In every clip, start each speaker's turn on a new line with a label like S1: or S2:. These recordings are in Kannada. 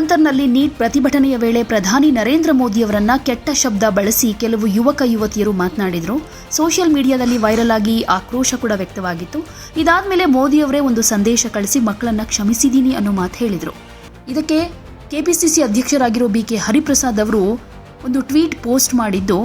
S1: ಜಂತರ್ನಲ್ಲಿ ನೀಟ್ ಪ್ರತಿಭಟನೆಯ ವೇಳೆ ಪ್ರಧಾನಿ ನರೇಂದ್ರ ಮೋದಿಯವರನ್ನ ಕೆಟ್ಟ ಶಬ್ದ ಬಳಸಿ ಕೆಲವು ಯುವಕ ಯುವತಿಯರು ಮಾತನಾಡಿದ್ರು. ಸೋಷಿಯಲ್ ಮೀಡಿಯಾದಲ್ಲಿ ವೈರಲ್ ಆಗಿ ಆಕ್ರೋಶ ಕೂಡ ವ್ಯಕ್ತವಾಗಿತ್ತು. ಇದಾದ್ಮೇಲೆ ಮೋದಿಯವರೇ ಒಂದು ಸಂದೇಶ ಕಳಿಸಿ ಮಕ್ಕಳನ್ನ ಕ್ಷಮಿಸಿದ್ದೀನಿ ಅನ್ನೋ ಮಾತು ಹೇಳಿದ್ರು. ಇದಕ್ಕೆ ಕೆಪಿಸಿಸಿ ಅಧ್ಯಕ್ಷರಾಗಿರೋ BK ಹರಿಪ್ರಸಾದ್ ಅವರು ಒಂದು ಟ್ವೀಟ್ ಪೋಸ್ಟ್ ಮಾಡಿದ್ದು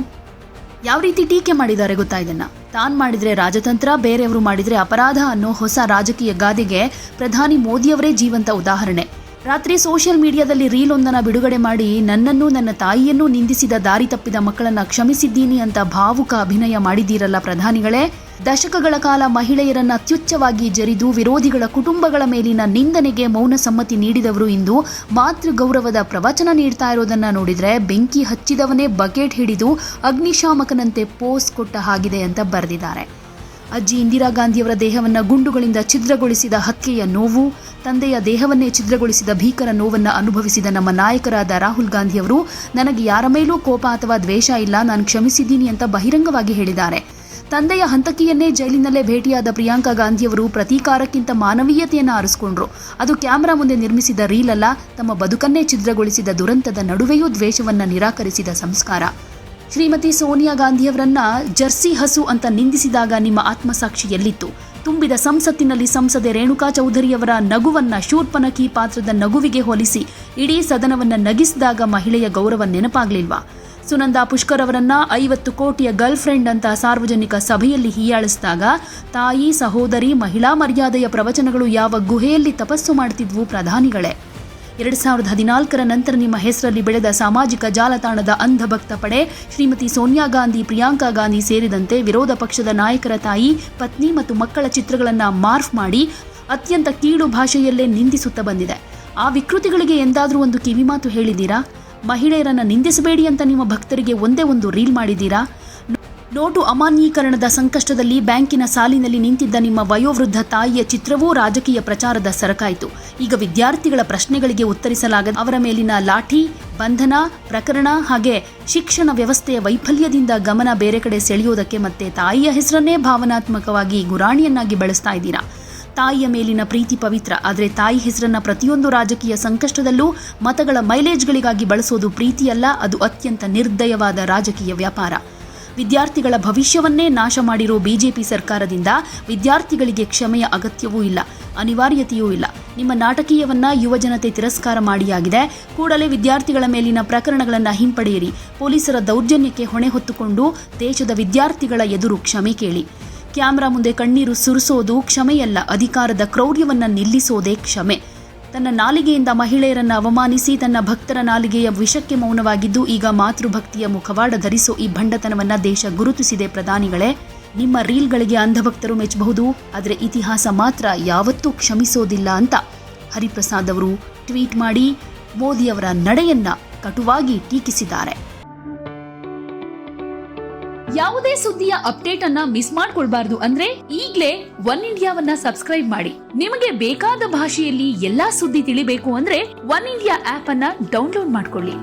S1: ಯಾವ ರೀತಿ ಟೀಕೆ ಮಾಡಿದ್ದಾರೆ ಗೊತ್ತಾ? ಇದನ್ನ ತಾನ್ ಮಾಡಿದ್ರೆ ರಾಜತಂತ್ರ, ಬೇರೆಯವರು ಮಾಡಿದ್ರೆ ಅಪರಾಧ ಅನ್ನೋ ಹೊಸ ರಾಜಕೀಯ ಗಾದೆಗೆ ಪ್ರಧಾನಿ ಮೋದಿಯವರೇ ಜೀವಂತ ಉದಾಹರಣೆ. ರಾತ್ರಿ ಸೋಷಿಯಲ್ ಮೀಡಿಯಾದಲ್ಲಿ ರೀಲ್ ಒಂದನ್ನು ಬಿಡುಗಡೆ ಮಾಡಿ ನನ್ನನ್ನು ನನ್ನ ತಾಯಿಯನ್ನು ನಿಂದಿಸಿದ ದಾರಿ ತಪ್ಪಿದ ಮಕ್ಕಳನ್ನ ಕ್ಷಮಿಸಿದ್ದೀನಿ ಅಂತ ಭಾವುಕ ಅಭಿನಯ ಮಾಡಿದ್ದೀರಲ್ಲ ಪ್ರಧಾನಿಗಳೇ. ದಶಕಗಳ ಕಾಲ ಮಹಿಳೆಯರನ್ನ ತುಚ್ಛವಾಗಿ ಜರಿದು ವಿರೋಧಿಗಳ ಕುಟುಂಬಗಳ ಮೇಲಿನ ನಿಂದನೆಗೆ ಮೌನ ಸಮ್ಮತಿ ನೀಡಿದವರು ಇಂದು ಮಾತೃ ಗೌರವದ ಪ್ರವಚನ ನೀಡ್ತಾ ಇರೋದನ್ನ ನೋಡಿದ್ರೆ ಬೆಂಕಿ ಹಚ್ಚಿದವನೇ ಬಕೆಟ್ ಹಿಡಿದು ಅಗ್ನಿಶಾಮಕನಂತೆ ಪೋಸ್ ಕೊಟ್ಟ ಹಾಗಿದೆ ಅಂತ ಬರೆದಿದ್ದಾರೆ. ಅಜ್ಜಿ ಇಂದಿರಾ ಗಾಂಧಿಯವರ ದೇಹವನ್ನು ಗುಂಡುಗಳಿಂದ ಛಿದ್ರಗೊಳಿಸಿದ ಹತ್ಯೆಯ ನೋವು, ತಂದೆಯ ದೇಹವನ್ನೇ ಛಿದ್ರಗೊಳಿಸಿದ ಭೀಕರ ನೋವನ್ನು ಅನುಭವಿಸಿದ ನಮ್ಮ ನಾಯಕರಾದ ರಾಹುಲ್ ಗಾಂಧಿಯವರು ನನಗೆ ಯಾರ ಮೇಲೂ ಕೋಪ ಅಥವಾ ದ್ವೇಷ ಇಲ್ಲ, ನಾನು ಕ್ಷಮಿಸಿದ್ದೀನಿ ಅಂತ ಬಹಿರಂಗವಾಗಿ ಹೇಳಿದ್ದಾರೆ. ತಂದೆಯ ಹಂತಕಿಯನ್ನೇ ಜೈಲಿನಲ್ಲೇ ಭೇಟಿಯಾದ ಪ್ರಿಯಾಂಕಾ ಗಾಂಧಿಯವರು ಪ್ರತೀಕಾರಕ್ಕಿಂತ ಮಾನವೀಯತೆಯನ್ನು ಆರಿಸಿಕೊಂಡ್ರು. ಅದು ಕ್ಯಾಮೆರಾ ಮುಂದೆ ನಿರ್ಮಿಸಿದ ರೀಲ್ ಅಲ್ಲ, ತಮ್ಮ ಬದುಕನ್ನೇ ಛಿದ್ರಗೊಳಿಸಿದ ದುರಂತದ ನಡುವೆಯೂ ದ್ವೇಷವನ್ನು ನಿರಾಕರಿಸಿದ ಸಂಸ್ಕಾರ. ಶ್ರೀಮತಿ ಸೋನಿಯಾ ಗಾಂಧಿಯವರನ್ನ ಜರ್ಸಿ ಹಸು ಅಂತ ನಿಂದಿಸಿದಾಗ ನಿಮ್ಮ ಆತ್ಮಸಾಕ್ಷಿ ಎಲ್ಲಿತ್ತು? ತುಂಬಿದ ಸಂಸತ್ತಿನಲ್ಲಿ ಸಂಸದೆ ರೇಣುಕಾ ಚೌಧರಿಯವರ ನಗುವನ್ನ ಶೂರ್ಪನಖಿ ಪಾತ್ರದ ನಗುವಿಗೆ ಹೋಲಿಸಿ ಇಡೀ ಸದನವನ್ನ ನಗಿಸಿದಾಗ ಮಹಿಳೆಯ ಗೌರವ ನೆನಪಾಗ್ಲಿಲ್ವಾ? ಸುನಂದಾ ಪುಷ್ಕರ್ ಅವರನ್ನ 50 ಕೋಟಿಯ ಗರ್ಲ್ ಫ್ರೆಂಡ್ ಅಂತ ಸಾರ್ವಜನಿಕ ಸಭೆಯಲ್ಲಿ ಹೀಯಾಳಿಸಿದಾಗ ತಾಯಿ, ಸಹೋದರಿ, ಮಹಿಳಾ ಮರ್ಯಾದೆಯ ಪ್ರವಚನಗಳು ಯಾವ ಗುಹೆಯಲ್ಲಿ ತಪಸ್ಸು ಮಾಡ್ತಿದ್ವು ಪ್ರಧಾನಿಗಳೇ? 2014ರ ನಂತರ ನಿಮ್ಮ ಹೆಸರಲ್ಲಿ ಬೆಳೆದ ಸಾಮಾಜಿಕ ಜಾಲತಾಣದ ಅಂಧಭಕ್ತ ಪಡೆ ಶ್ರೀಮತಿ ಸೋನಿಯಾ ಗಾಂಧಿ, ಪ್ರಿಯಾಂಕಾ ಗಾಂಧಿ ಸೇರಿದಂತೆ ವಿರೋಧ ಪಕ್ಷದ ನಾಯಕರ ತಾಯಿ, ಪತ್ನಿ ಮತ್ತು ಮಕ್ಕಳ ಚಿತ್ರಗಳನ್ನು ಮಾರ್ಫ್ ಮಾಡಿ ಅತ್ಯಂತ ಕೀಳು ಭಾಷೆಯಲ್ಲೇ ನಿಂದಿಸುತ್ತಾ ಬಂದಿದೆ. ಆ ವಿಕೃತಿಗಳಿಗೆ ಎಂದಾದರೂ ಒಂದು ಕಿವಿಮಾತು ಹೇಳಿದ್ದೀರಾ? ಮಹಿಳೆಯರನ್ನ ನಿಂದಿಸಬೇಡಿ ಅಂತ ನಿಮ್ಮ ಭಕ್ತರಿಗೆ ಒಂದೇ ಒಂದು ರೀಲ್ ಮಾಡಿದ್ದೀರಾ? ನೋಟು ಅಮಾನ್ಯೀಕರಣದ ಸಂಕಷ್ಟದಲ್ಲಿ ಬ್ಯಾಂಕಿನ ಸಾಲಿನಲ್ಲಿ ನಿಂತಿದ್ದ ನಿಮ್ಮ ವಯೋವೃದ್ಧ ತಾಯಿಯ ಚಿತ್ರವೂ ರಾಜಕೀಯ ಪ್ರಚಾರದ ಸರಕಾಯಿತು. ಈಗ ವಿದ್ಯಾರ್ಥಿಗಳ ಪ್ರಶ್ನೆಗಳಿಗೆ ಉತ್ತರಿಸಲಾಗದ ಅವರ ಮೇಲಿನ ಲಾಠಿ, ಬಂಧನ ಪ್ರಕರಣ ಹಾಗೆ ಶಿಕ್ಷಣ ವ್ಯವಸ್ಥೆಯ ವೈಫಲ್ಯದಿಂದ ಗಮನ ಬೇರೆ ಕಡೆ ಸೆಳೆಯೋದಕ್ಕೆ ಮತ್ತೆ ತಾಯಿಯ ಹೆಸರನ್ನೇ ಭಾವನಾತ್ಮಕವಾಗಿ ಗುರಾಣಿಯನ್ನಾಗಿ ಬಳಸ್ತಾ ಇದ್ದೀರಾ. ತಾಯಿಯ ಮೇಲಿನ ಪ್ರೀತಿ ಪವಿತ್ರ, ಆದರೆ ತಾಯಿ ಹೆಸರನ್ನ ಪ್ರತಿಯೊಂದು ರಾಜಕೀಯ ಸಂಕಷ್ಟದಲ್ಲೂ ಮತಗಳ ಮೈಲೇಜ್ಗಳಿಗಾಗಿ ಬಳಸೋದು ಪ್ರೀತಿಯಲ್ಲ, ಅದು ಅತ್ಯಂತ ನಿರ್ದಯವಾದ ರಾಜಕೀಯ ವ್ಯಾಪಾರ. ವಿದ್ಯಾರ್ಥಿಗಳ ಭವಿಷ್ಯವನ್ನೇ ನಾಶ ಮಾಡಿರೋ ಬಿಜೆಪಿ ಸರ್ಕಾರದಿಂದ ವಿದ್ಯಾರ್ಥಿಗಳಿಗೆ ಕ್ಷಮೆಯ ಅಗತ್ಯವೂ ಇಲ್ಲ, ಅನಿವಾರ್ಯತೆಯೂ ಇಲ್ಲ. ನಿಮ್ಮ ನಾಟಕೀಯವನ್ನ ಯುವಜನತೆ ತಿರಸ್ಕಾರ ಮಾಡಿಯಾಗಿದೆ. ಕೂಡಲೇ ವಿದ್ಯಾರ್ಥಿಗಳ ಮೇಲಿನ ಪ್ರಕರಣಗಳನ್ನು ಹಿಂಪಡೆಯಿರಿ. ಪೊಲೀಸರ ದೌರ್ಜನ್ಯಕ್ಕೆ ಹೊಣೆ ಹೊತ್ತುಕೊಂಡು ದೇಶದ ವಿದ್ಯಾರ್ಥಿಗಳ ಎದುರು ಕ್ಷಮೆ ಕೇಳಿ. ಕ್ಯಾಮ್ರಾ ಮುಂದೆ ಕಣ್ಣೀರು ಸುರಿಸೋದು ಕ್ಷಮೆಯಲ್ಲ, ಅಧಿಕಾರದ ಕ್ರೌರ್ಯವನ್ನ ನಿಲ್ಲಿಸೋದೇ ಕ್ಷಮೆ. ತನ್ನ ನಾಲಿಗೆಯಿಂದ ಮಹಿಳೆಯರನ್ನ ಅವಮಾನಿಸಿ ತನ್ನ ಭಕ್ತರ ನಾಲಿಗೆಯ ವಿಷಕ್ಕೆ ಮೌನವಾಗಿದ್ದು ಈಗ ಮಾತೃಭಕ್ತಿಯ ಮುಖವಾಡ ಧರಿಸೋ ಈ ಭಂಡತನವನ್ನ ದೇಶ ಗುರುತಿಸಿದೆ ಪ್ರಧಾನಿಗಳೇ. ನಿಮ್ಮ ರೀಲ್ಗಳಿಗೆ ಅಂಧಭಕ್ತರು ಮೆಚ್ಚಬಹುದು, ಆದರೆ ಇತಿಹಾಸ ಮಾತ್ರ ಯಾವತ್ತೂ ಕ್ಷಮಿಸೋದಿಲ್ಲ ಅಂತ ಹರಿಪ್ರಸಾದ್ ಅವರು ಟ್ವೀಟ್ ಮಾಡಿ ಮೋದಿಯವರ ನಡೆಯನ್ನ ಕಟುವಾಗಿ ಟೀಕಿಸಿದ್ದಾರೆ. ಯಾವುದೇ ಸುದ್ದಿಯ ಅಪ್ಡೇಟ್ ಅನ್ನ ಮಿಸ್ ಮಾಡ್ಕೊಳ್ಬಾರ್ದು ಅಂದ್ರೆ ಈಗ್ಲೇ ಒನ್ ಇಂಡಿಯಾವನ್ನ ಸಬ್ಸ್ಕ್ರೈಬ್ ಮಾಡಿ. ನಿಮಗೆ ಬೇಕಾದ ಭಾಷೆಯಲ್ಲಿ ಎಲ್ಲಾ ಸುದ್ದಿ ತಿಳಿಬೇಕು ಅಂದ್ರೆ ಒನ್ ಇಂಡಿಯಾ ಆಪ್ ಅನ್ನ ಡೌನ್ಲೋಡ್ ಮಾಡ್ಕೊಳ್ಳಿ.